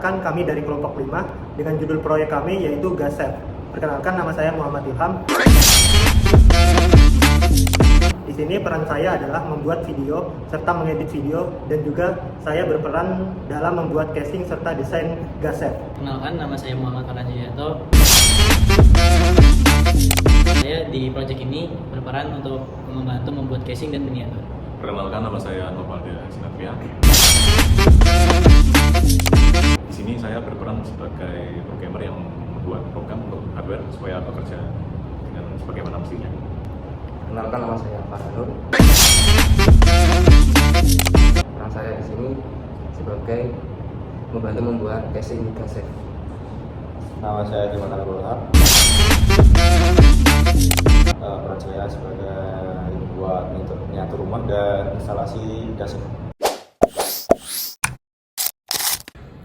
Perkenalkan, kami dari kelompok 5 dengan judul proyek kami yaitu GasSafe. Perkenalkan, nama saya Muhammad Ilham. Di sini peran saya adalah membuat video serta mengedit video, dan juga saya berperan dalam membuat casing serta desain GasSafe. Perkenalkan, nama saya Muhammad Farhanjianto. Saya di proyek ini berperan untuk membantu membuat casing dan miniatur. Perkenalkan, nama saya Novalda Sinatria. Di sini saya berperan sebagai programmer yang membuat program untuk hardware supaya bekerja dengan sebagaimana mestinya. Kenalkan, nama saya Farhanur. Peran saya di sini sebagai membantu membuat casing GasSafe. Nama saya Dimas Alburhar. Peran saya sebagai membuat miniatur rumah dan instalasi GasSafe.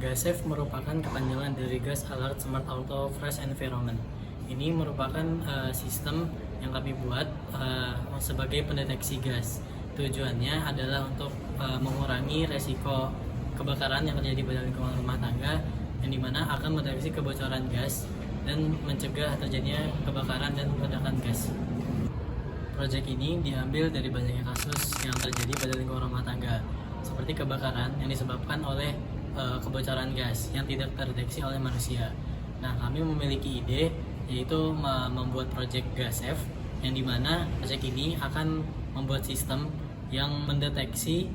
GasSafe merupakan kepanjangan dari Gas Alert Smart Auto Fresh Environment. Ini merupakan sistem yang kami buat sebagai pendeteksi gas. Tujuannya adalah untuk mengurangi resiko kebakaran yang terjadi pada lingkungan rumah tangga, yang dimana akan mendeteksi kebocoran gas dan mencegah terjadinya kebakaran dan ledakan gas. Proyek ini diambil dari banyaknya kasus yang terjadi pada lingkungan rumah tangga, seperti kebakaran yang disebabkan oleh kebocoran gas yang tidak terdeteksi oleh manusia. Nah, kami memiliki ide yaitu membuat proyek GasSafe, yang dimana proyek ini akan membuat sistem yang mendeteksi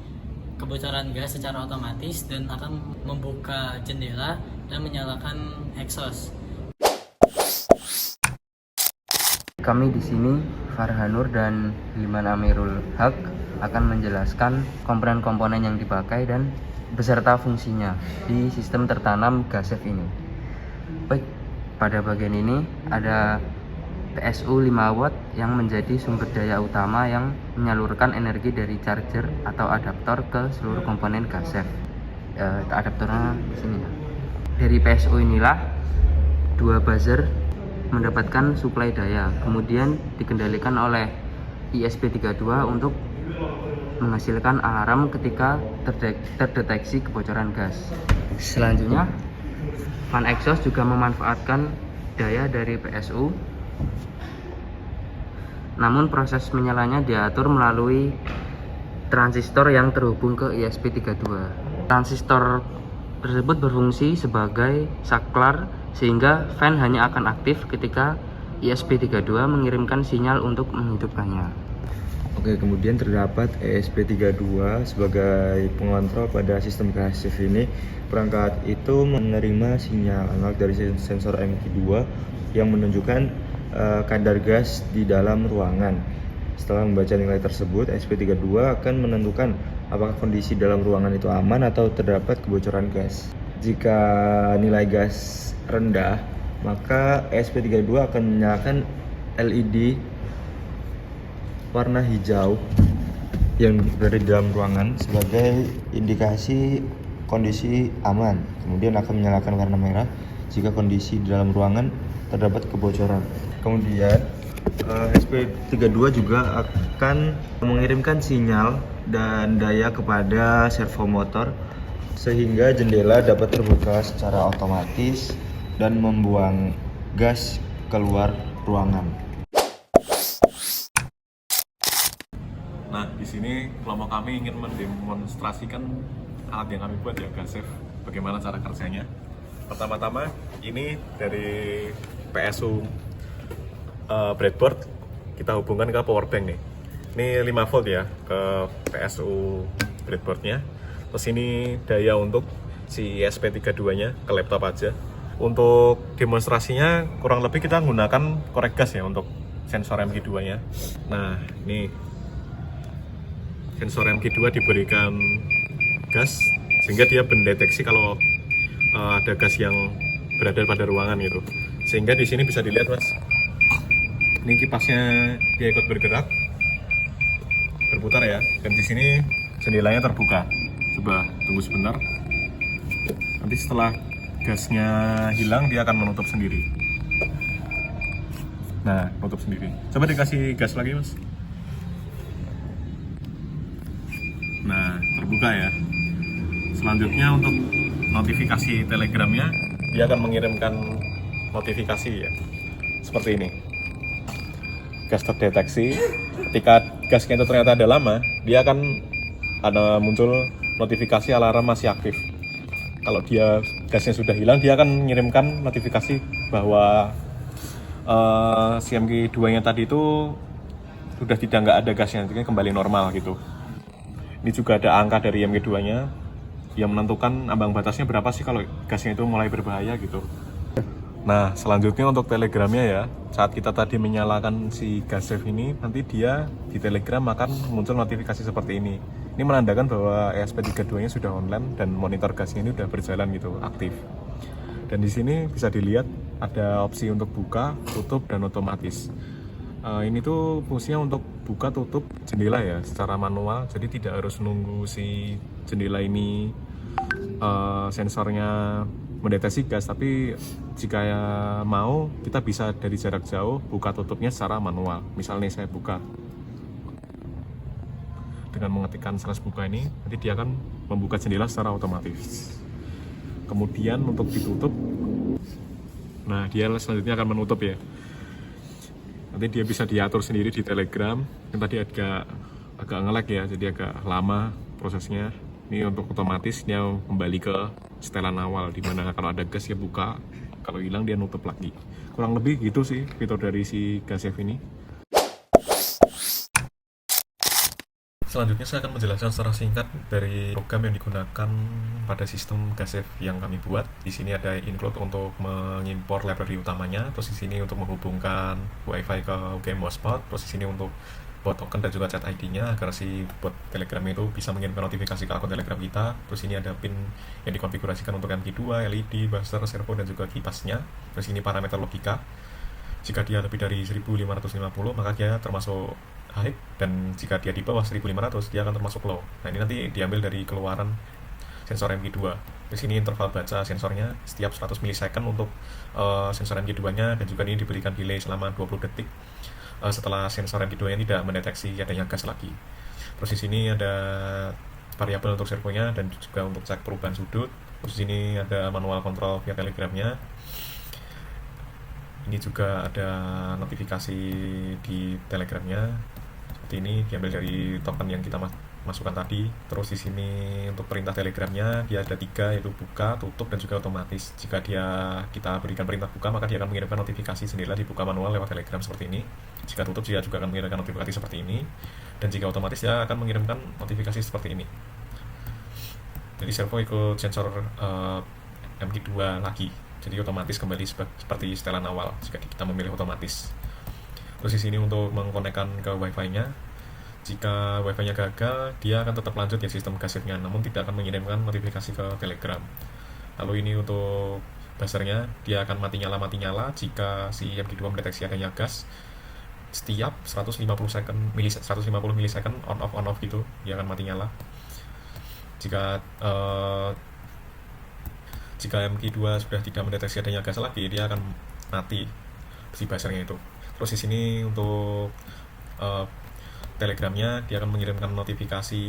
kebocoran gas secara otomatis dan akan membuka jendela dan menyalakan exhaust. Kami di sini, Farhanur dan Hilman Amirul Haq, akan menjelaskan komponen-komponen yang dipakai dan beserta fungsinya di sistem tertanam GasSafe ini. Baik, pada bagian ini ada PSU 5 watt yang menjadi sumber daya utama yang menyalurkan energi dari charger atau adaptor ke seluruh komponen GasSafe. Adaptornya di sini ya. Dari PSU inilah dua buzzer mendapatkan suplai daya, kemudian dikendalikan oleh ISP32 untuk menghasilkan alarm ketika terdeteksi kebocoran gas. Selanjutnya, fan exhaust juga memanfaatkan daya dari PSU, namun proses menyalanya diatur melalui transistor yang terhubung ke ISP32. Transistor tersebut berfungsi sebagai saklar, sehingga fan hanya akan aktif ketika ISP32 mengirimkan sinyal untuk menghidupkannya. Oke, kemudian terdapat ESP32 sebagai pengontrol pada sistem GasSafe ini. Perangkat itu menerima sinyal analog dari sensor MQ2 yang menunjukkan kadar gas di dalam ruangan. Setelah membaca nilai tersebut, ESP32 akan menentukan apakah kondisi dalam ruangan itu aman atau terdapat kebocoran gas. Jika nilai gas rendah, maka ESP32 akan menyalakan LED warna hijau yang berada di dalam ruangan sebagai indikasi kondisi aman. Kemudian akan menyalakan warna merah jika kondisi di dalam ruangan terdapat kebocoran. Kemudian SP32 juga akan mengirimkan sinyal dan daya kepada servo motor sehingga jendela dapat terbuka secara otomatis dan membuang gas keluar ruangan. Nah, di sini kelompok kami ingin mendemonstrasikan alat yang kami buat ya, GasSafe. Bagaimana cara kerjanya? Pertama-tama, ini dari PSU breadboard kita hubungkan ke power bank nih. Ini 5 volt ya ke PSU breadboardnya. Terus ini daya untuk si ESP32-nya ke laptop aja. Untuk demonstrasinya kurang lebih kita menggunakan korek gas ya untuk sensor MQ2-nya. Nah, ini sensor MQ2 diberikan gas sehingga dia mendeteksi kalau ada gas yang berada pada ruangan gitu. Sehingga di sini bisa dilihat, Mas. Ini kipasnya dia ikut bergerak, berputar ya. Dan di sini jendelanya terbuka. Coba tunggu sebentar. Nanti setelah gasnya hilang dia akan menutup sendiri. Nah, nutup sendiri. Coba dikasih gas lagi, Mas. Nah, terbuka ya. Selanjutnya untuk notifikasi telegramnya, dia akan mengirimkan notifikasi ya seperti ini. Gas terdeteksi. Ketika gasnya itu ternyata ada lama, dia akan ada muncul notifikasi alarm masih aktif. Kalau dia gasnya sudah hilang, dia akan mengirimkan notifikasi bahwa CMG 2-nya tadi itu sudah nggak ada gasnya, jadi kembali normal gitu. Ini juga ada angka dari MG 2-nya yang menentukan ambang batasnya berapa sih kalau gasnya itu mulai berbahaya gitu. Nah, selanjutnya untuk telegramnya ya, saat kita tadi menyalakan si gas safe ini, nanti dia di telegram akan muncul notifikasi seperti ini. Ini menandakan bahwa ESP32-nya sudah online dan monitor gasnya ini sudah berjalan gitu, aktif. Dan di sini bisa dilihat ada opsi untuk buka, tutup, dan otomatis. Ini tuh fungsinya untuk buka tutup jendela ya, secara manual. Jadi tidak harus nunggu si jendela ini sensornya mendeteksi gas, tapi jika mau kita bisa dari jarak jauh buka tutupnya secara manual. Misalnya saya buka dengan mengetikkan slash buka ini, nanti dia akan membuka jendela secara otomatis. Kemudian untuk ditutup, nah dia selanjutnya akan menutup ya. Nanti dia bisa diatur sendiri di Telegram. Yang tadi agak nge-lag ya, jadi agak lama prosesnya. Ini untuk otomatis dia kembali ke setelan awal, dimana kalau ada gas ya buka, kalau hilang dia nutup lagi. Kurang lebih gitu sih fitur dari si gas safe ini. Selanjutnya saya akan menjelaskan secara singkat dari program yang digunakan pada sistem gas safe yang kami buat. Di sini ada include untuk mengimpor library utamanya, terus di sini untuk menghubungkan WiFi ke UGM hotspot, terus di sini untuk bot token dan juga chat ID-nya agar si bot Telegram itu bisa mengirimkan notifikasi ke akun Telegram kita. Terus ini ada pin yang dikonfigurasikan untuk MG2, LED, buzzer, servo, dan juga kipasnya. Terus ini parameter logika. Jika dia lebih dari 1550 maka dia termasuk high, dan jika dia di bawah 1500 dia akan termasuk low. Nah ini nanti diambil dari keluaran sensor MG2. Di sini interval baca sensornya setiap 100 milisecond untuk sensor MG2-nya, dan juga ini diberikan delay selama 20 detik setelah sensor MG2-nya tidak mendeteksi adanya gas lagi. Terus di sini ada variabel untuk servonya dan juga untuk cek perubahan sudut. Terus di sini ada manual kontrol via telegramnya. Ini juga ada notifikasi di telegramnya. Seperti ini diambil dari token yang kita masukkan tadi. Terus di sini untuk perintah telegramnya dia ada 3, yaitu buka, tutup, dan juga otomatis. Jika kita berikan perintah buka, maka dia akan mengirimkan notifikasi jendela dibuka manual lewat telegram seperti ini. Jika tutup, dia juga akan mengirimkan notifikasi seperti ini. Dan jika otomatis, dia akan mengirimkan notifikasi seperti ini. Jadi servo ikut sensor MG2 lagi. Jadi otomatis kembali seperti setelan awal jika kita memilih otomatis. Terus di sini untuk mengkonekkan ke WiFi-nya. Jika WiFi-nya gagal, dia akan tetap lanjut ya sistem gas safe-nya, namun tidak akan mengirimkan notifikasi ke Telegram. Lalu ini untuk buzzernya, dia akan mati nyala jika si MG2 mendeteksi adanya gas. Setiap 150 milisecond on off gitu, dia akan mati nyala. Jika MG2 sudah tidak mendeteksi adanya gas lagi, dia akan mati si buzzernya itu. Terus di sini untuk telegramnya, dia akan mengirimkan notifikasi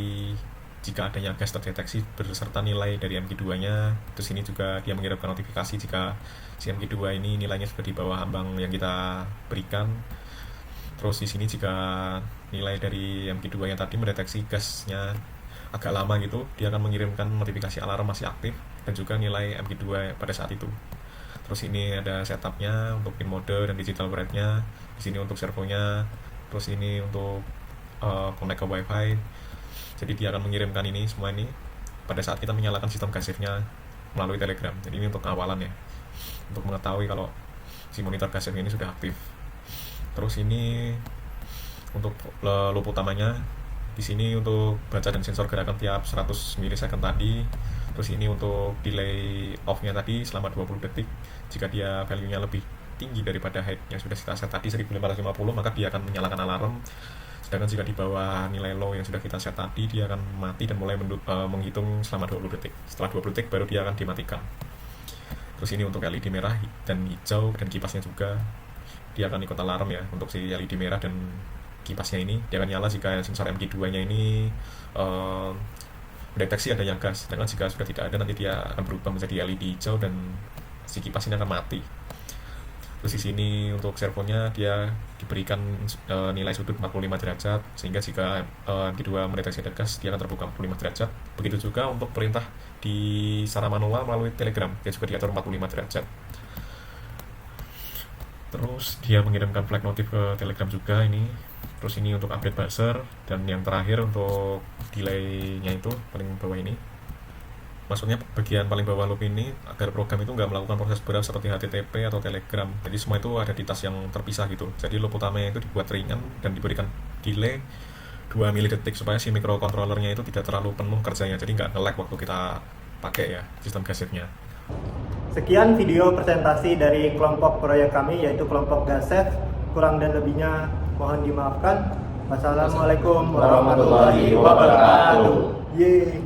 jika adanya gas terdeteksi beserta nilai dari MG2-nya. Terus ini juga dia mengirimkan notifikasi jika si MG2 ini nilainya sudah di bawah ambang yang kita berikan. Terus di sini jika nilai dari MG2-nya tadi mendeteksi gasnya agak lama gitu, dia akan mengirimkan notifikasi alarm masih aktif dan juga nilai MG2 pada saat itu. Terus ini ada setupnya untuk pin mode dan digital write-nya. Di sini untuk servonya. Terus ini untuk connect ke WiFi. Jadi dia akan mengirimkan ini semua ini pada saat kita menyalakan sistem gas safe-nya melalui Telegram. Jadi ini untuk awalan ya, untuk mengetahui kalau si monitor gas safe ini sudah aktif. Terus ini untuk loop utamanya. Di sini untuk baca dan sensor gerakan tiap 100 milisecond tadi. Terus ini untuk delay off-nya tadi selama 20 detik. Jika dia value-nya lebih tinggi daripada height yang sudah kita set tadi 1550, maka dia akan menyalakan alarm. Sedangkan jika di bawah nilai low yang sudah kita set tadi, dia akan mati dan mulai menghitung selama 20 detik. Setelah 20 detik baru dia akan dimatikan. Terus ini untuk LED merah dan hijau dan kipasnya juga, dia akan ikut alarm ya. Untuk si LED merah dan kipasnya ini dia akan nyala jika sensor MG2 nya ini mendeteksi adanya gas. Sedangkan jika sudah tidak ada, nanti dia akan berubah menjadi LED hijau dan si kipas ini akan mati. Terus di sini untuk servonya dia diberikan nilai sudut 45 derajat, sehingga jika MQ2 mendeteksi ada gas, dia akan terbuka 45 derajat. Begitu juga untuk perintah di secara manual melalui Telegram, dia juga diatur 45 derajat. Terus dia mengirimkan flag notif ke Telegram juga ini. Terus ini untuk update buzzer, dan yang terakhir untuk delay-nya itu paling bawah ini. Maksudnya bagian paling bawah loop ini agar program itu nggak melakukan proses berat seperti HTTP atau Telegram. Jadi semua itu ada di tas yang terpisah gitu. Jadi loop utamanya itu dibuat ringan dan diberikan delay 2 milidetik supaya si microcontrollernya itu tidak terlalu penuh kerjanya. Jadi nggak nge-lag waktu kita pakai ya sistem GASEF-nya. Sekian video presentasi dari kelompok proyek kami, yaitu kelompok GASEF. Kurang dan lebihnya mohon dimaafkan. Wassalamualaikum warahmatullahi wabarakatuh. Yeay.